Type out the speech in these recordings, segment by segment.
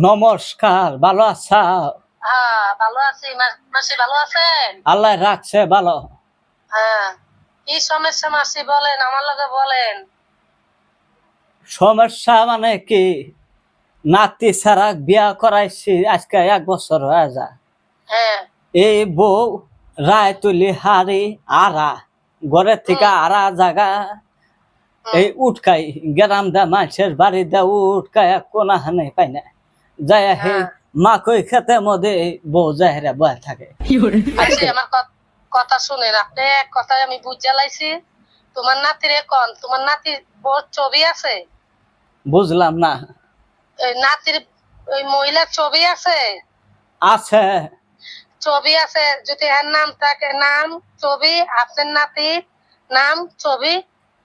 নমস্কার, ভালো আছা? হ্যাঁ, ভালো আছি। মাসি ভালো আছেন? আল্লাহ রাখছে ভালো। হ্যাঁ। কি সমস্যা মাসি বলেন, আমার লগে বলেন। সমস্যা মানে কি, নাতি ছাড়া বিয়া করাইছি আজকে 1 বছর হয়ে যায়। হ্যাঁ। এই বউ রায় তুলি হারি আরা ঘরের থেকে হুম, আরা জায়গা এই হুম। উঠকাই গ্রাম দা মানুষের বাড়ি দা উঠকাই কোনা হানে পাই না যায় হে হ্যাঁ। মা কই খেতে মধ্যে বউ যায় বয়ে থাকে। মাসি আমার কথা শুনেন, আপনি এক কথায় আমি বুঝে লাইছি। তোমার নাতির এখন তোমার নাতির বড় ছবি আছে? বুঝলাম না। ওই নাতির ওই মহিলার ছবি আছে? আছে। ছবি আছে, যদি এর নাম থাকে, নাম ছবি, আপনার নাতির নাম ছবি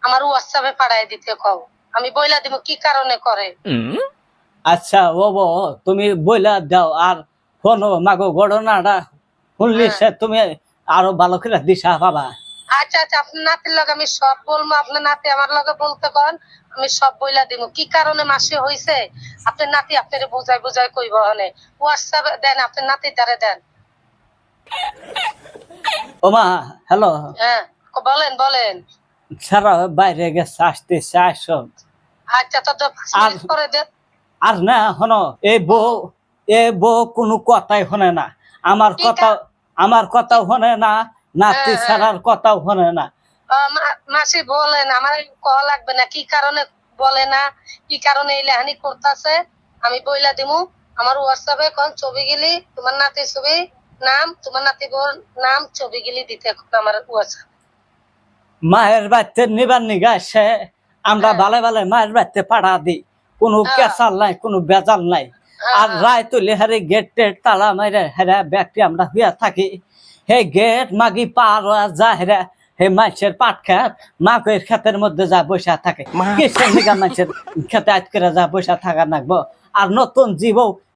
আমার হোয়াটসঅ্যাপে পাঠাই দিতে কও। আমি বইলা দিব কি কারণে করে। আচ্ছা ও তুমি বইলা দাও আর শোনো মাগো ঘটনাটা শুনলি হ্যাঁ। সে তুমি আরো ভালো করে দিশা পাবা। আচ্ছা আচ্ছা, আপনার নাতির লগে আমি সব বলবো, আপনার নাতি আমার লগে বলতে কন, আমি সব বইলা দিব কি কারণে মাসি হইছে। আপনার নাতি আপনারে বুঝাই বুঝাই কইব। হনে হোয়াটসঅ্যাপ দেন, আপনার নাতির দ্বারে দেন। ওমা হ্যালো, হ্যাঁ, বলেন বলেন। সারা বাইরে গেছে আসতেছে আসো। আচ্ছা, তো 5 আর মিনিট পরে দেন। আর না হনো এই বউ কোনো কথাই শোনে না। আমার ঠিক কথা আছে। আমার কথাও শোনে না, নাতি হ্যাঁ হ্যাঁ। ছাড়ার কথাও শোনে না। মাসি বলেন, আমার কল লাগবে না, কি কারণে বলে না, কি কারণে এই লেহানি করতেছে আমি বইলা দিমু। আমার হোয়াটসঅ্যাপে কোন ছবি গেলি, তোমার নাতির ছবি, নাম, তোমার নাতি বোর নাম, ছবি গেলি দিতে এখন আমার হোয়াটসঅ্যাপ। মায়ের বাড়িতে নিবার নিগা সে আমরা হ্যাঁ। ভালে ভালে মায়ের বাড়িতে পাঠা দিই, কোনো হ্যাঁ। কেসাল নাই, কোনো বেজাল নাই। হ্যাঁ। আর হ্যাঁ। রায় তুলে হারে গেট টেট তালা মাইরে হেরা ব্যক্তি আমরা হইয়া থাকি। হে গেট মাগি পার হওয়া যা হেরা হে মানুষের পাট খেত মাকের ক্ষেতের মধ্যে যা বসা থাকে। কিসের নিগা মানুষের খেতে আজ করে যা বসা থাকা নাকবো। আর নতুন জীবও